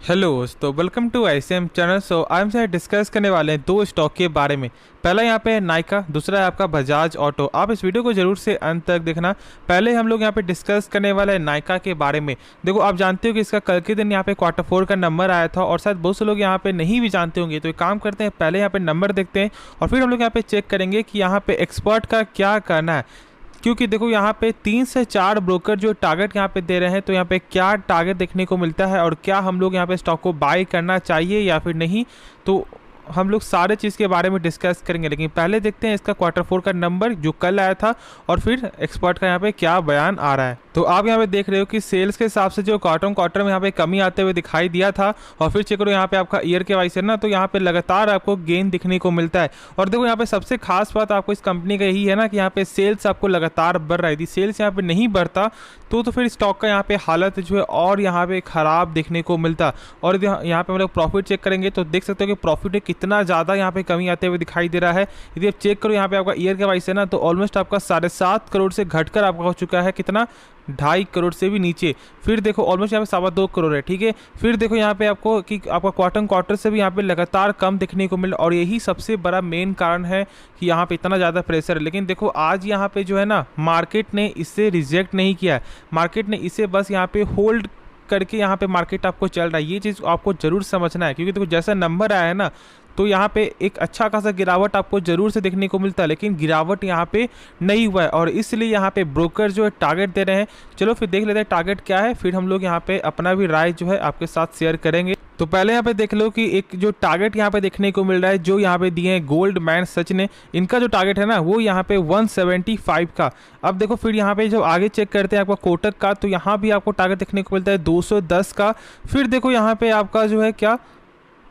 Hello तो welcome to ICM channel. आज हम से डिस्कस करने वाले हैं दो स्टॉक के बारे में। पहला यहाँ पे है नाइका, दूसरा है आपका बजाज ऑटो। आप इस वीडियो को जरूर से अंत तक देखना। पहले हम लोग यहाँ पे डिस्कस करने वाले हैं नाइका के बारे में। देखो, आप जानते हो कि इसका कल के दिन यहाँ पे Q4 का नंबर आया था और शायद बहुत से लोग यहाँ पे नहीं भी जानते होंगे। तो एक काम करते हैं, पहले यहाँ पे नंबर देखते हैं और फिर हम लोग यहाँ पे चेक करेंगे कि यहाँ पे एक्सपर्ट का क्या करना है। क्योंकि देखो, यहाँ पे 3 से 4 ब्रोकर जो टारगेट यहाँ पे दे रहे हैं, तो यहाँ पे क्या टारगेट देखने को मिलता है और क्या हम लोग यहाँ पे स्टॉक को बाय करना चाहिए या फिर नहीं, तो हम लोग सारे चीज़ के बारे में डिस्कस करेंगे। लेकिन पहले देखते हैं इसका Q4 का नंबर जो कल आया था और फिर एक्सपर्ट का यहाँ पे क्या बयान आ रहा है। तो आप यहाँ पे देख रहे हो कि सेल्स के हिसाब से जो क्वार्टर में यहाँ पे कमी आते हुए दिखाई दिया था और फिर चेक करो यहाँ पे आपका ईयर के वाइज है ना, तो यहाँ पे लगातार आपको गेन दिखने को मिलता है। और देखो, यहाँ पे सबसे खास बात आपको इस कंपनी का यही है ना कि यहाँ पे सेल्स आपको लगातार बढ़ रहा है। यदि सेल्स यहाँ पे नहीं बढ़ता तो फिर स्टॉक का यहाँ पे हालत जो है और यहाँ पे खराब देखने को मिलता। और यहाँ पे हम लोग प्रॉफिट चेक करेंगे तो देख सकते हो कि प्रॉफिट में कितना ज़्यादा यहाँ पे कमी आते हुए दिखाई दे रहा है। यदि आप चेक करो यहाँ पे आपका ईयर के वाइज है ना, तो ऑलमोस्ट आपका 7.5 करोड़ से घटकर आपका हो चुका है कितना, 2.5 करोड़ से भी नीचे। फिर देखो ऑलमोस्ट यहाँ पे 2.25 करोड़ है, ठीक है। फिर देखो यहाँ पे आपको कि आपका क्वार्टर से भी यहाँ पे लगातार कम देखने को मिल, और यही सबसे बड़ा मेन कारण है कि यहाँ पे इतना ज़्यादा प्रेशर है। लेकिन देखो, आज यहाँ पे जो है ना, मार्केट ने इसे रिजेक्ट नहीं किया, मार्केट ने इसे बस यहाँ पे होल्ड करके यहाँ पे मार्केट आपको चल रहा है। ये चीज़ आपको जरूर समझना है, क्योंकि देखो जैसा नंबर आया है ना, तो यहाँ पे एक अच्छा खासा गिरावट आपको जरूर से देखने को मिलता है, लेकिन गिरावट यहाँ पे नहीं हुआ है और इसलिए यहाँ पे ब्रोकर जो है टारगेट दे रहे हैं। चलो फिर देख लेते हैं टारगेट क्या है, फिर हम लोग यहाँ पे अपना भी राय जो है आपके साथ शेयर करेंगे। तो पहले यहाँ पे देख लो कि एक जो टारगेट यहाँ पे देखने को मिल रहा है, जो यहाँ पे दिए हैं गोल्ड मैन सच ने, इनका जो टारगेट है ना वो यहाँ पे 175 का। अब देखो फिर यहाँ पे जब आगे चेक करते हैं आपका कोटक का, तो यहाँ भी आपको टारगेट देखने को मिलता है 210 का। फिर देखो यहाँ पे आपका जो है क्या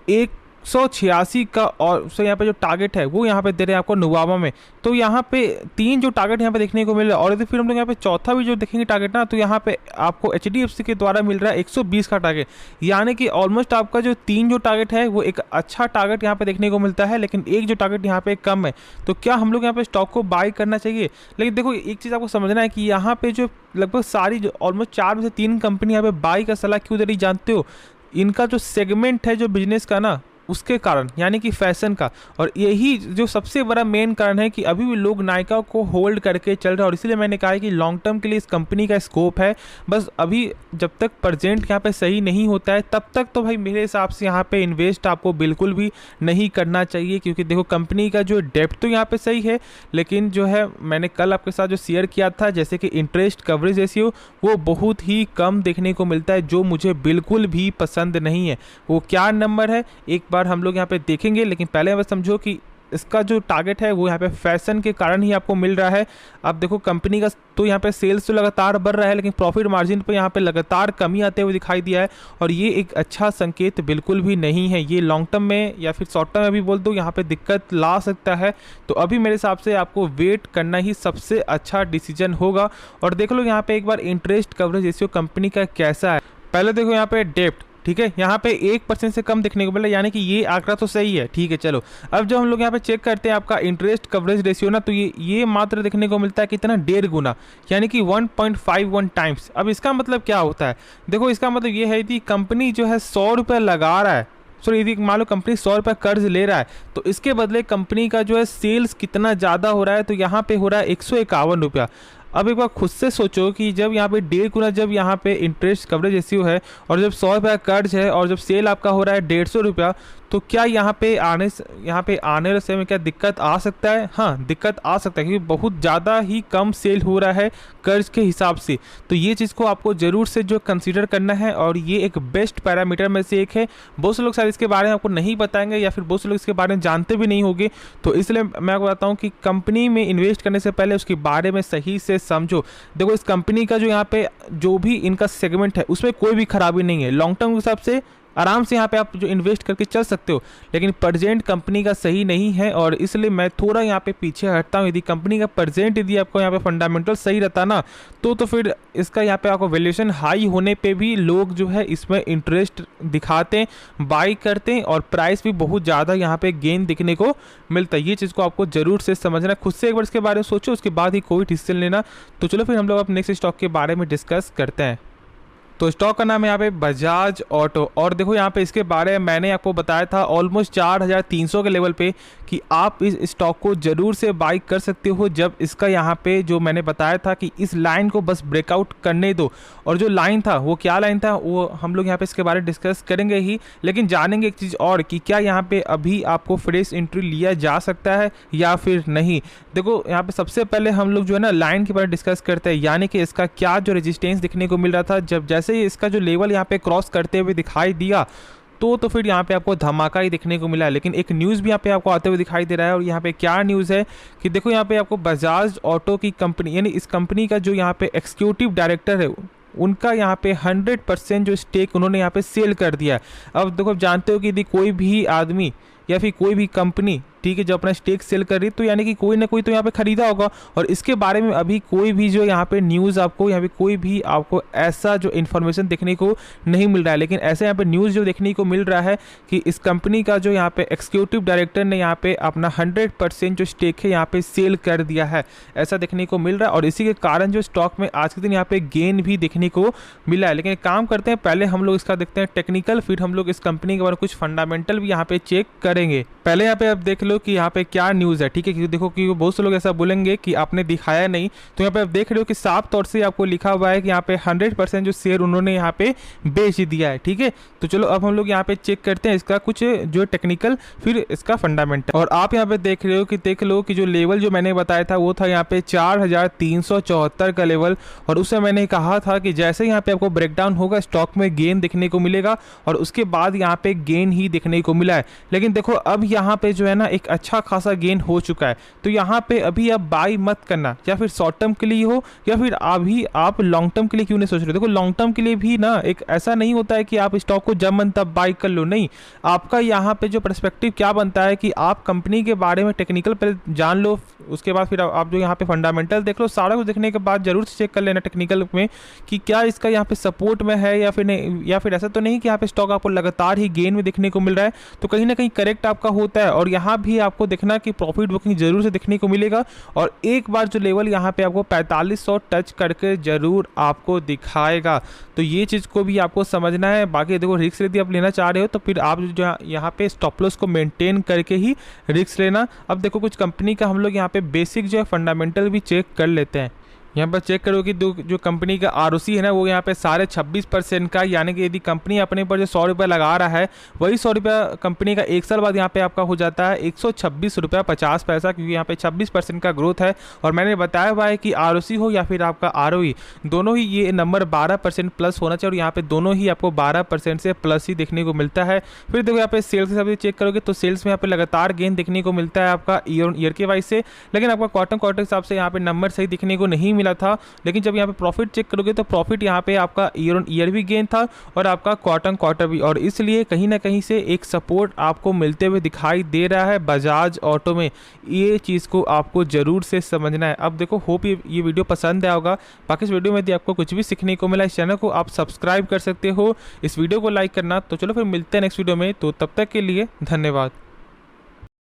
186 का, और सो यहाँ पे जो टारगेट है वो यहाँ पे दे रहे हैं आपको नुवामा में। तो यहाँ पे 3 जो टारगेट यहाँ पे देखने को मिल रहा है। और यदि फिर हम लोग यहाँ पे चौथा भी जो देखेंगे टारगेट ना, तो यहाँ पे आपको HDFC के द्वारा मिल रहा है 120 का टारगेट। यानी कि ऑलमोस्ट आपका जो 3 जो टारगेट है वो एक अच्छा टारगेट यहाँ पे देखने को मिलता है, लेकिन एक जो टारगेट यहाँ पे कम है। तो क्या हम लोग यहाँ पे स्टॉक को बाय करना चाहिए? लेकिन देखो, एक चीज़ आपको समझना है कि यहाँ पे जो लगभग सारी जो ऑलमोस्ट 4 में से 3 कंपनी यहाँ पे बाय का सलाह क्यों दे रही जानते हो? इनका जो सेगमेंट है जो बिजनेस का ना, उसके कारण, यानी कि फैशन का। और यही जो सबसे बड़ा मेन कारण है कि अभी भी लोग नायका को होल्ड करके चल रहे हैं। और इसलिए मैंने कहा है कि लॉन्ग टर्म के लिए इस कंपनी का स्कोप है। बस अभी जब तक प्रेजेंट यहाँ पे सही नहीं होता है तब तक तो भाई मेरे हिसाब से यहाँ पे इन्वेस्ट आपको बिल्कुल भी नहीं करना चाहिए। क्योंकि देखो, कंपनी का जो डेप्थ तो यहाँ पे सही है, लेकिन जो है मैंने कल आपके साथ जो शेयर किया था, जैसे कि इंटरेस्ट कवरेज रेशियो, वो बहुत ही कम देखने को मिलता है, जो मुझे बिल्कुल भी पसंद नहीं है। वो क्या नंबर है एक बार हम लोग यहाँ पे देखेंगे, लेकिन पहले बस समझो कि इसका जो टारगेट है वो यहाँ पे फैशन के कारण ही आपको मिल रहा है। अब देखो, कंपनी का तो यहाँ पे सेल्स तो लगातार बढ़ रहा है, लेकिन प्रॉफिट मार्जिन पे यहाँ पे लगातार कमी आते हुए दिखाई दिया है। और ये एक अच्छा संकेत बिल्कुल भी नहीं है। ये लॉन्ग टर्म में या फिर शॉर्ट टर्म में भी बोल दो, यहाँ पे दिक्कत ला सकता है। तो अभी मेरे हिसाब से आपको वेट करना ही सबसे अच्छा डिसीजन होगा। और देख लो यहाँ पे एक बार इंटरेस्ट कवरेज रेशियो कंपनी का कैसा है। पहले देखो यहाँ पे डेप्ट, ठीक है, यहाँ पे 1% से कम देखने को मिला, यानी कि ये आंकड़ा तो सही है, ठीक है। चलो, अब जब हम लोग यहाँ पे चेक करते हैं आपका इंटरेस्ट कवरेज रेशियो ना, तो ये मात्र देखने को मिलता है कितना, 1.5 गुना, यानी कि 1.51 टाइम्स। अब इसका मतलब क्या होता है? देखो, इसका मतलब ये है कि कंपनी जो है 100 रुपये लगा रहा है, सॉरी यदि मान लो कंपनी 100 रुपये कर्ज ले रहा है, तो इसके बदले कंपनी का जो है सेल्स कितना ज़्यादा हो रहा है, तो यहाँ पे हो रहा है 151 रुपया। अब एक बार खुद से सोचो कि जब यहाँ पे 1.5 गुना जब यहाँ पे इंटरेस्ट कवरेज रेशियो है और जब 100 रुपया कर्ज है और जब सेल आपका हो रहा है 150 रुपया, तो क्या यहाँ पे आने वाले समय में क्या दिक्कत आ सकता है? हाँ, दिक्कत आ सकता है, क्योंकि बहुत ज़्यादा ही कम सेल हो रहा है कर्ज के हिसाब से। तो ये चीज़ को आपको ज़रूर से जो कंसीडर करना है, और ये एक बेस्ट पैरामीटर में से एक है। बहुत से लोग शायद इसके बारे में आपको नहीं बताएंगे, या फिर बहुत से लोग इसके बारे में जानते भी नहीं होंगे। तो इसलिए मैं आपको बताता हूँ कि कंपनी में इन्वेस्ट करने से पहले उसके बारे में सही से समझो। देखो, इस कंपनी का जो यहाँ पे जो भी इनका सेगमेंट है उसमें कोई भी खराबी नहीं है। लॉन्ग टर्म के हिसाब से आराम से यहाँ पे आप जो इन्वेस्ट करके चल सकते हो, लेकिन प्रेजेंट कंपनी का सही नहीं है, और इसलिए मैं थोड़ा यहाँ पे पीछे हटता हूँ। यदि कंपनी का प्रेजेंट यदि आपको यहाँ पे फंडामेंटल सही रहता ना, तो फिर इसका यहाँ पे आपको वैल्यूएशन हाई होने पे भी लोग जो है इसमें इंटरेस्ट दिखाते हैं, बाई करते हैं, और प्राइस भी बहुत ज़्यादा यहाँ पे गेन दिखने को मिलता है। ये चीज़ को आपको जरूर से समझना, खुद से एक बार इसके बारे में सोचो, उसके बाद ही कोई डिसीजन लेना। तो चलो फिर हम लोग अब नेक्स्ट स्टॉक के बारे में डिस्कस करते हैं। तो स्टॉक का नाम है यहाँ पे बजाज ऑटो। और देखो यहाँ पे इसके बारे में मैंने आपको बताया था ऑलमोस्ट 4300 के लेवल पे कि आप इस स्टॉक को ज़रूर से बाई कर सकते हो, जब इसका यहाँ पे जो मैंने बताया था कि इस लाइन को बस ब्रेकआउट करने दो। और जो लाइन था वो क्या लाइन था वो हम लोग यहाँ पे इसके बारे में डिस्कस करेंगे ही, लेकिन जानेंगे एक चीज़ और कि क्या यहाँ पे अभी आपको फ्रेश एंट्री लिया जा सकता है या फिर नहीं। देखो यहाँ पे सबसे पहले हम लोग जो है ना लाइन के बारे में डिस्कस करते हैं, यानी कि इसका क्या जो रेजिस्टेंस दिखने को मिल रहा था, जब जैसे ही इसका जो लेवल यहाँ पे क्रॉस करते हुए दिखाई दिया तो फिर यहाँ पे आपको धमाका ही देखने को मिला। लेकिन एक न्यूज़ भी यहाँ पे आपको आते हुए दिखाई दे रहा है, और यहाँ पे क्या न्यूज़ है कि देखो यहाँ पे आपको बजाज ऑटो की कंपनी यानी इस कंपनी का जो यहाँ पे एग्जीक्यूटिव डायरेक्टर है उनका यहाँ पे 100% जो स्टेक उन्होंने यहाँ पे सेल कर दिया। अब देखो आप जानते हो कि यदि कोई भी आदमी या फिर कोई भी कंपनी ठीक है जो अपना स्टेक सेल कर रही है तो यानी कि कोई ना कोई तो यहाँ पे खरीदा होगा। और इसके बारे में अभी कोई भी जो यहाँ पे न्यूज़ आपको यहाँ पे कोई भी आपको ऐसा जो इन्फॉर्मेशन देखने को नहीं मिल रहा है, लेकिन ऐसे यहाँ पे न्यूज़ जो देखने को मिल रहा है कि इस कंपनी का जो यहाँ पे एग्जीक्यूटिव डायरेक्टर ने यहाँ पे अपना 100% जो स्टेक है यहाँ पे सेल कर दिया है, ऐसा देखने को मिल रहा है। और इसी के कारण जो स्टॉक में आज के दिन यहाँ पे गेन भी देखने को मिला है। लेकिन एक काम करते हैं, पहले हम लोग इसका देखते हैं टेक्निकल, फिर हम लोग इस कंपनी के बारे में कुछ फंडामेंटल भी यहाँ पे चेक करेंगे। पहले यहाँ पे आप देख लो कि यहाँ पे क्या न्यूज़ है, ठीक है। क्योंकि देखो कि बहुत से लोग ऐसा बोलेंगे कि आपने दिखाया नहीं, तो यहाँ पे आप देख रहे हो कि साफ तौर से आपको लिखा हुआ है कि यहाँ पे 100% जो शेयर उन्होंने यहाँ पे बेच दिया है, ठीक है। तो चलो अब हम लोग यहाँ पे चेक करते हैं इसका कुछ जो टेक्निकल, फिर इसका फंडामेंटल। और आप यहाँ पे देख रहे हो कि देख लो कि जो लेवल जो मैंने बताया था वो था यहाँ पे 4374 का लेवल। और उससे मैंने कहा था कि जैसे यहाँ पे आपको ब्रेकडाउन होगा स्टॉक में गेन देखने को मिलेगा, और उसके बाद यहाँ पे गेन ही देखने को मिला है। लेकिन देखो अब यहाँ पे जो है ना एक अच्छा खासा गेन हो चुका है, तो यहाँ पे अभी आप बाई मत करना, या फिर शॉर्ट टर्म के लिए हो या फिर अभी आप लॉन्ग टर्म के लिए क्यों नहीं सोच रहे। देखो लॉन्ग टर्म के लिए भी ना एक ऐसा नहीं होता है कि आप स्टॉक को जब मन तब बाई कर लो, नहीं। आपका यहाँ पे जो पर्सपेक्टिव क्या बनता है कि आप कंपनी के बारे में टेक्निकल पहले जान लो, उसके बाद फिर आप जो यहाँ पे फंडामेंटल देख लो। सारा कुछ देखने के बाद जरूर से चेक कर लेना टेक्निकल में कि क्या इसका यहाँ पे सपोर्ट में है या फिर नहीं, या फिर ऐसा तो नहीं कि यहाँ पे स्टॉक आपको लगातार ही गेन में देखने को मिल रहा है। तो कहीं ना कहीं करेक्ट आपका होता है, और यहाँ भी आपको देखना कि प्रॉफिट बुकिंग जरूर से देखने को मिलेगा। और एक बार जो लेवल यहाँ पे आपको 4500 टच करके जरूर आपको दिखाएगा, तो ये चीज़ को भी आपको समझना है। बाकी देखो रिस्क यदि आप लेना चाह रहे हो तो फिर आप जो यहाँ पे स्टॉप लॉस को मेंटेन करके ही रिस्क लेना। अब देखो कुछ कंपनी का हम लोग यहाँ पे बेसिक जो है फंडामेंटल भी चेक कर लेते हैं। यहाँ पर चेक करो कि जो कंपनी का ROC है ना वो यहाँ पे 26.5% का, यानी कि यदि कंपनी अपने पर जो 100 रुपये लगा रहा है वही 100 रुपया कंपनी का एक साल बाद यहाँ पे आपका हो जाता है 126 रुपया 50 पैसा, क्योंकि यहाँ पे 26% का ग्रोथ है। और मैंने बताया हुआ है कि ROC हो या फिर आपका ROE दोनों ही ये नंबर 12% प्लस होना चाहिए, और यहाँ पे दोनों ही आपको 12% से प्लस ही देखने को मिलता है। फिर देखो यहाँ पे सेल्स के हिसाब से चेक करोगे तो सेल्स में यहाँ पे लगातार गेन देखने को मिलता है आपका ईयर के वाइज से, लेकिन आपका क्वार्टर के हिसाब से यहाँ पे नंबर सही दिखने को नहीं था। लेकिन जब यहाँ पे प्रॉफिट चेक करोगे तो प्रॉफिट यहाँ पे आपका ईयर भी गेन था और आपका क्वार्टर भी, और इसलिए कहीं ना कहीं से एक सपोर्ट आपको मिलते हुए दिखाई दे रहा है बजाज ऑटो में। ये चीज़ को आपको जरूर से समझना है। अब देखो होप ये वीडियो पसंद आया होगा। बाकी इस वीडियो में यदि आपको कुछ भी सीखने को मिला, इस चैनल को आप सब्सक्राइब कर सकते हो, इस वीडियो को लाइक करना। तो चलो फिर मिलते हैं नेक्स्ट वीडियो में, तो तब तक के लिए धन्यवाद।